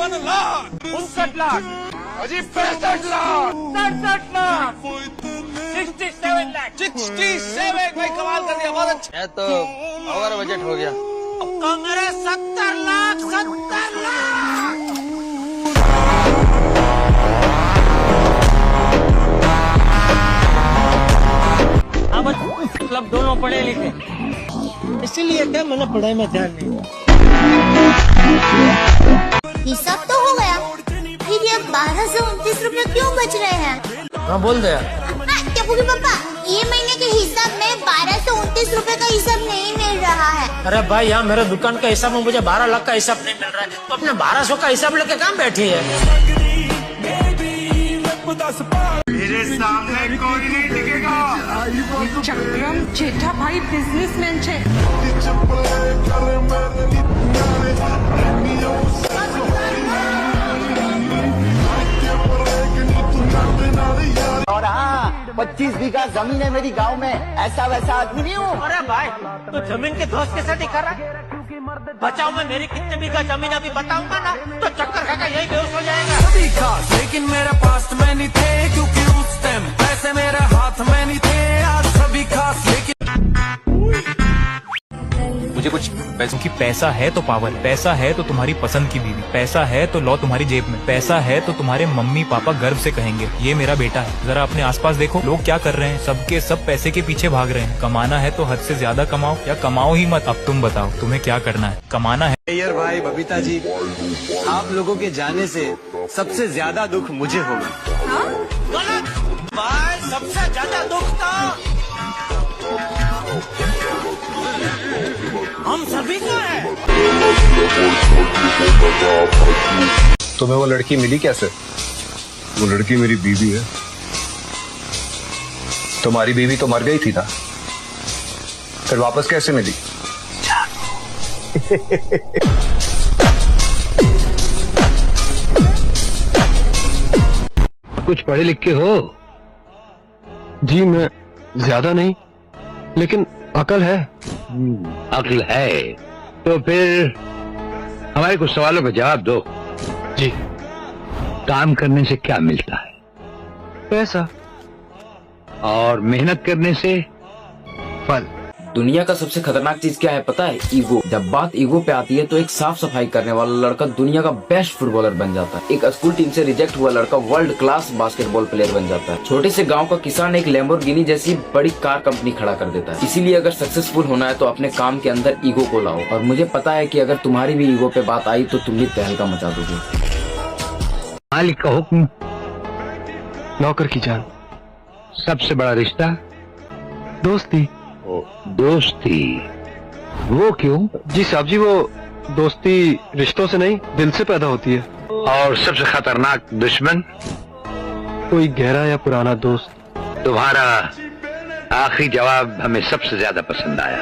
लाख 59 लाख अजी 65 लाख 67 लाख 67 लाख 67 भाई कमाल कर दिया बहुत अच्छा है तो ओवर बजट हो गया। मेरे 70 लाख 70 लाख अब मतलब दोनों पढ़े लिखे इसीलिए क्या मैंने पढ़ाई में ध्यान नहीं। हिसाब तो हो गया, फिर ये 1229 रुपए क्यों बच रहे हैं? हाँ बोल दे यार। टप्पू के पापा, ये महीने के हिसाब में 1229 रुपए का हिसाब नहीं मिल रहा है। अरे भाई यहाँ मेरे दुकान का हिसाब में मुझे 12 लाख का हिसाब नहीं मिल रहा है, तो अपने 1200 का हिसाब लेके कहाँ बैठी है? मेरे सामने कोई नहीं टिकेगा। ચક્રમ જેઠાભાઈ બિઝનેસમેન છે। और हाँ 25 बीघा जमीन है मेरी गांव में, ऐसा वैसा आदमी नहीं हूँ। अरे भाई तो जमीन के दोस्त के साथ दिखा रहा है? बचाओ मैं मेरी कितने बीघा जमीन अभी बताऊंगा ना तो चक्कर खाकर यही बेहोश हो जाएगा। लेकिन मेरे पास में नहीं थे, क्योंकि उस टाइम पैसे मेरे हाथ में नहीं थे। आज सभी खास लेकिन मुझे कुछ पैसों की पैसा है तो पावर, पैसा है तो तुम्हारी पसंद की बीवी, पैसा है तो लौ तुम्हारी जेब में, पैसा है तो तुम्हारे मम्मी पापा गर्व से कहेंगे ये मेरा बेटा है। जरा अपने आसपास देखो लोग क्या कर रहे हैं, सबके सब पैसे के पीछे भाग रहे हैं। कमाना है तो हद से ज्यादा कमाओ या कमाओ ही मत। अब तुम बताओ तुम्हें क्या करना है? कमाना है। यार भाई बबीता जी, आप लोगों के जाने से सबसे ज्यादा दुख मुझे होगा। गलत भाई, सबसे ज्यादा दुख था हम सभी का है। तुम्हें वो लड़की मिली कैसे? वो लड़की मेरी बीवी है। तुम्हारी बीवी तो मर गई थी ना, फिर वापस कैसे मिली? कुछ पढ़े लिखे हो? जी मैं ज्यादा नहीं, लेकिन अकल है। अक्ल है तो फिर हमारे कुछ सवालों का जवाब दो। जी। काम करने से क्या मिलता है? पैसा। और मेहनत करने से? फल। दुनिया का सबसे खतरनाक चीज क्या है पता है? ईगो। जब बात ईगो पे आती है तो एक साफ सफाई करने वाला लड़का दुनिया का बेस्ट फुटबॉलर बन जाता है। एक स्कूल टीम से रिजेक्ट हुआ लड़का वर्ल्ड क्लास बास्केटबॉल प्लेयर बन जाता है। छोटे से गांव का किसान एक लैम्बोर्गिनी जैसी बड़ी कार कंपनी खड़ा कर देता है। इसीलिए अगर सक्सेसफुल होना है तो अपने काम के अंदर ईगो को लाओ। और मुझे पता है कि अगर तुम्हारी भी ईगो पे बात आई तो तुम भी तहलका मचा दोगे। मालिक का हुक्म, नौकर की जान। सबसे बड़ा रिश्ता दोस्ती। दोस्ती। वो क्यों? जी साहब जी, वो दोस्ती रिश्तों से नहीं दिल से पैदा होती है। और सबसे खतरनाक दुश्मन? कोई गहरा या पुराना दोस्त। तुम्हारा आखिरी जवाब हमें सबसे ज्यादा पसंद आया।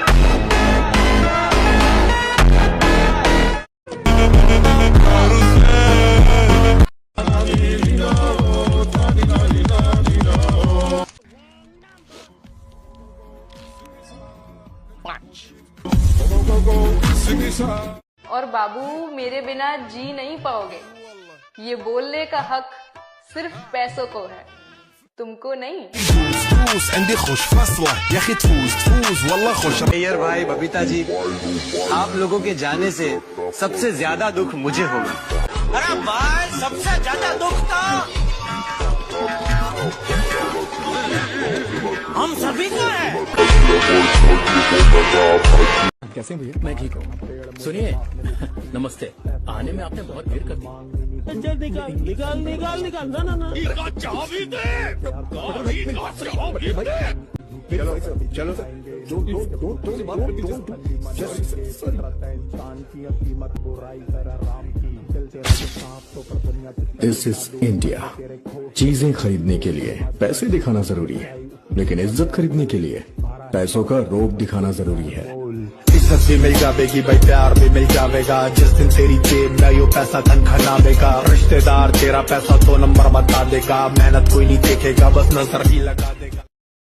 और बाबू मेरे बिना जी नहीं पाओगे। ये बोलने का हक सिर्फ पैसों को है, तुमको नहीं। यार भाई बबीता जी, आप लोगों के जाने से सबसे ज्यादा दुख मुझे होगा। अरे भाई सबसे ज्यादा दुख था हम सभी का है। कैसे भैया? मैं ठीक हूँ। सुनिए नमस्ते, आने में आपने बहुत देर कर दी। निकाल ना चाबी दे, चलो दिस इज इंडिया। चीजें खरीदने के लिए पैसे दिखाना जरूरी है, लेकिन इज्जत खरीदने के लिए पैसों का रोब दिखाना जरूरी है। इज्जत भी मिल जाएगी भाई, प्यार भी मिल जाएगा जिस दिन तेरी जेब में यो पैसा तनखा ना देगा। रिश्तेदार तेरा पैसा तो नंबर बता देगा, मेहनत कोई नहीं देखेगा, बस नजर ही लगा देगा।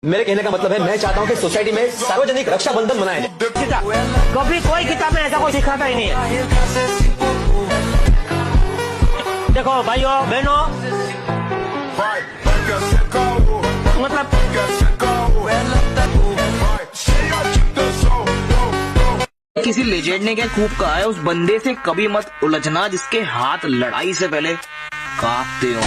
मेरे कहने का मतलब है, मैं चाहता हूँ कि सोसाइटी में सार्वजनिक रक्षाबंधन मनाया जाए। कभी कोई किताब में ऐसा कोई सिखाता ही नहीं है। देखो भाइयों बहनों, मतलब किसी लेजेंड ने क्या खूब कहा है, उस बंदे से कभी मत उलझना जिसके हाथ लड़ाई से पहले कांपते हो।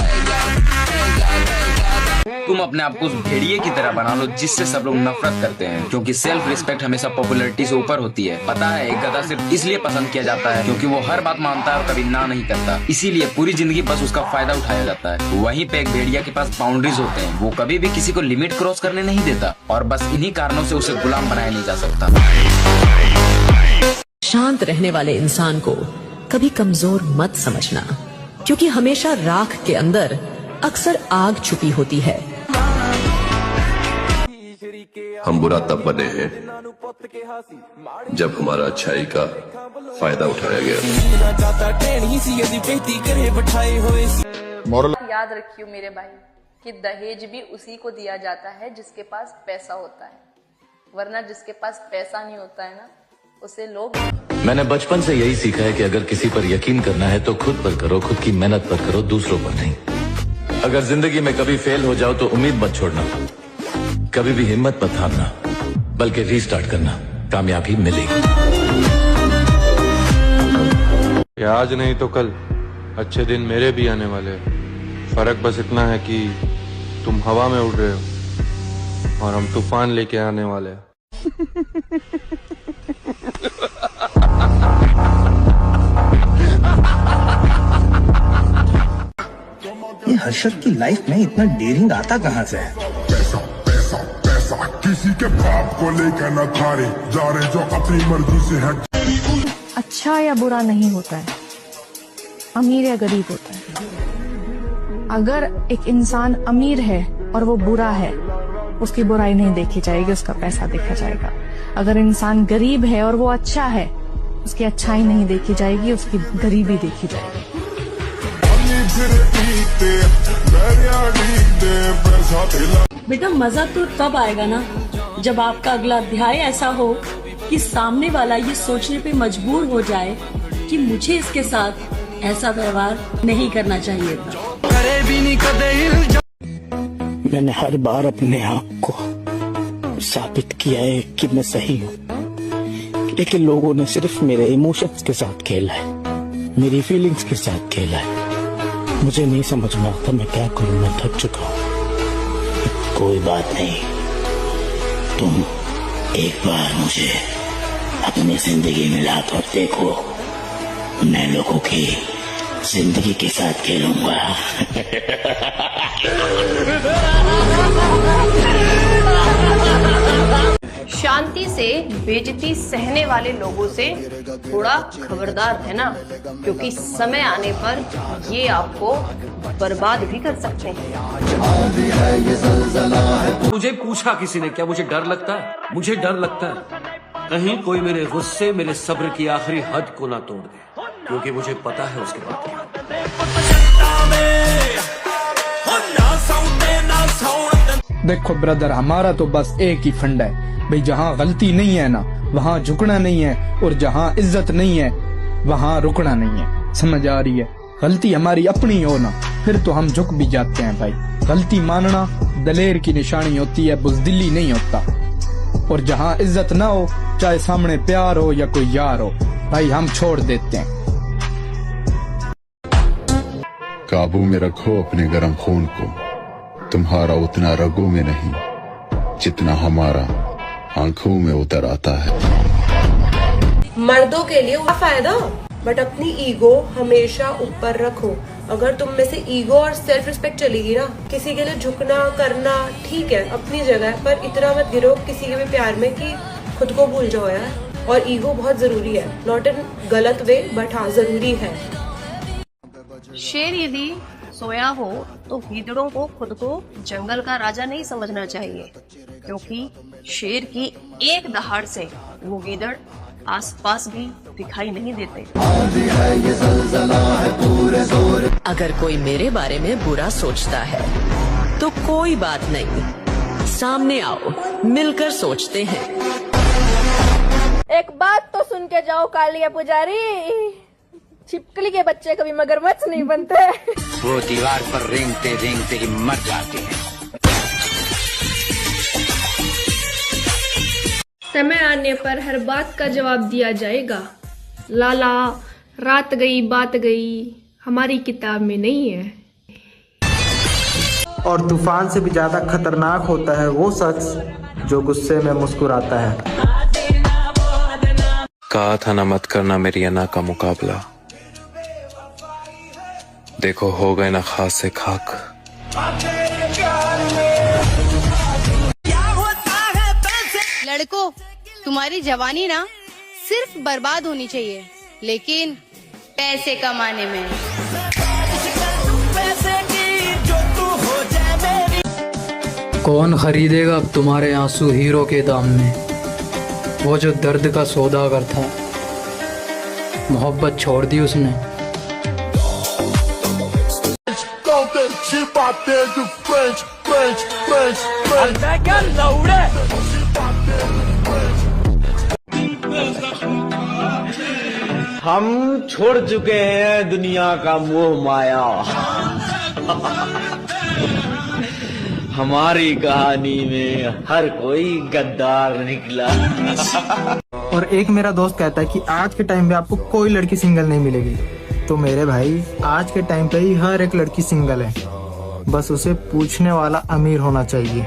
तुम अपने आप को उस भेड़िए की तरह बना लो जिससे सब लोग नफरत करते हैं, क्योंकि सेल्फ रिस्पेक्ट हमेशा पॉपुलैरिटी से ऊपर होती है। पता है, एक गधा सिर्फ इसलिए पसंद किया जाता है क्योंकि वो हर बात मानता है और कभी ना नहीं करता, इसीलिए पूरी जिंदगी बस उसका फायदा उठाया जाता है। वहीं पे एक भेड़िया के पास बाउंड्रीज होते हैं, वो कभी भी किसी को लिमिट क्रॉस करने नहीं देता और बस इन्हीं कारणों से उसे गुलाम बनाया नहीं जा सकता। शांत रहने वाले इंसान को कभी कमजोर मत समझना, क्योंकि हमेशा राख के अंदर अक्सर आग छुपी होती है। हम बुरा तब बने हैं जब हमारा अच्छाई का फायदा उठाया गया। याद रखियो मेरे भाई कि दहेज भी उसी को दिया जाता है जिसके पास पैसा होता है, वरना जिसके पास पैसा नहीं होता है ना, उसे लोग। मैंने बचपन से यही सीखा है कि अगर किसी पर यकीन करना है तो खुद पर करो, खुद की मेहनत पर करो, दूसरों पर नहीं। अगर जिंदगी में कभी फेल हो जाओ तो उम्मीद मत छोड़ना, कभी भी हिम्मत मत हारना, बल्कि रीस्टार्ट करना, कामयाबी मिलेगी। आज नहीं तो कल अच्छे दिन मेरे भी आने वाले हैं। फर्क बस इतना है कि तुम हवा में उड़ रहे हो और हम तूफान लेके आने वाले हैं। ये हर्षद की लाइफ में इतना डेयरिंग आता कहाँ से है? पैसा पैसा पैसा किसी के बाप को लेकर न थारे जा रहे जो अपनी मर्जी से है। अच्छा या बुरा नहीं होता है, अमीर या गरीब होता है। अगर एक इंसान अमीर है और वो बुरा है, उसकी बुराई नहीं देखी जाएगी, उसका पैसा देखा जाएगा। अगर इंसान गरीब है और वो अच्छा है, उसकी अच्छाई नहीं देखी जाएगी, उसकी गरीबी देखी जाएगी। बेटा मजा तो तब आएगा ना जब आपका अगला अध्याय ऐसा हो कि सामने वाला ये सोचने पे मजबूर हो जाए कि मुझे इसके साथ ऐसा व्यवहार नहीं करना चाहिए था। मैंने हर बार अपने आप को साबित किया है कि मैं सही हूँ, लेकिन लोगों ने सिर्फ मेरे इमोशंस के साथ खेला है, मेरी फीलिंग्स के साथ खेला है। मुझे नहीं समझ में आता मैं क्या करूँ, मैं थक चुका हूँ। कोई बात नहीं, तुम एक बार मुझे अपनी जिंदगी में ला कर देखो, मैं लोगों की जिंदगी के साथ खेलूंगा। शांति से बेइज्जती सहने वाले लोगों से थोड़ा खबरदार रहना, क्योंकि समय आने पर ये आपको बर्बाद भी कर सकते हैं। मुझे पूछा किसी ने, क्या मुझे डर लगता है? मुझे डर लगता है कहीं कोई मेरे गुस्से, मेरे सब्र की आखिरी हद को ना तोड़ दे, क्योंकि मुझे पता है उसके बाद क्या। देखो ब्रदर, हमारा तो बस एक ही फंड है भाई, जहाँ गलती नहीं है ना वहाँ झुकना नहीं है, और जहाँ इज्जत नहीं है वहाँ रुकना नहीं है। समझ आ रही है? गलती हमारी अपनी हो ना, फिर तो हम झुक भी जाते हैं भाई। गलती मानना दलेर की निशानी होती है, बुज़दिली नहीं होता। और जहाँ इज्जत ना हो, चाहे सामने प्यार हो या कोई यार हो, भाई हम छोड़ देते हैं। काबू में रखो अपने गर्म खून को, तुम्हारा उतना रगों में नहीं जितना हमारा आंखों में उतर आता है। मर्दों के लिए फायदा, बट अपनी ईगो हमेशा ऊपर रखो। अगर तुम में से ईगो और सेल्फ रिस्पेक्ट चलेगी ना, किसी के लिए झुकना करना ठीक है अपनी जगह, पर इतना मत गिरो किसी के भी प्यार में कि खुद को भूल जाओ यार। और ईगो बहुत जरूरी है, नॉट इन गलत वे, बट हाँ जरूरी है। शेर यदि सोया हो तो गीदड़ों को खुद को जंगल का राजा नहीं समझना चाहिए, क्योंकि शेर की एक दहाड़ से वो गीदड़ आसपास भी दिखाई नहीं देते। अगर कोई मेरे बारे में बुरा सोचता है तो कोई बात नहीं, सामने आओ, मिलकर सोचते हैं। एक बात तो सुन के जाओ कालिया पुजारी, छिपकली के बच्चे कभी मगरमच्छ नहीं बनते। वो दीवार पर रेंगते रेंगते ही मर जाते हैं। समय आने पर हर बात का जवाब दिया जाएगा। लाला, रात गई बात गई हमारी किताब में नहीं है। और तूफान से भी ज्यादा खतरनाक होता है वो शख्स जो गुस्से में मुस्कुराता है। कहा था ना मत करना मेरी अना का मुकाबला, देखो हो गए ना खास से खाक। लड़कों, तुम्हारी जवानी ना सिर्फ बर्बाद होनी चाहिए, लेकिन पैसे कमाने में। कौन खरीदेगा अब तुम्हारे आंसू हीरो के दाम में? वो जो दर्द का सौदागर था, मोहब्बत छोड़ दी उसने। हम छोड़ चुके हैं दुनिया का मोह माया। हमारी कहानी में हर कोई गद्दार निकला। और एक मेरा दोस्त कहता है कि आज के टाइम पे आपको कोई लड़की सिंगल नहीं मिलेगी। तो मेरे भाई, आज के टाइम पे ही हर एक लड़की सिंगल है, बस उसे पूछने वाला अमीर होना चाहिए।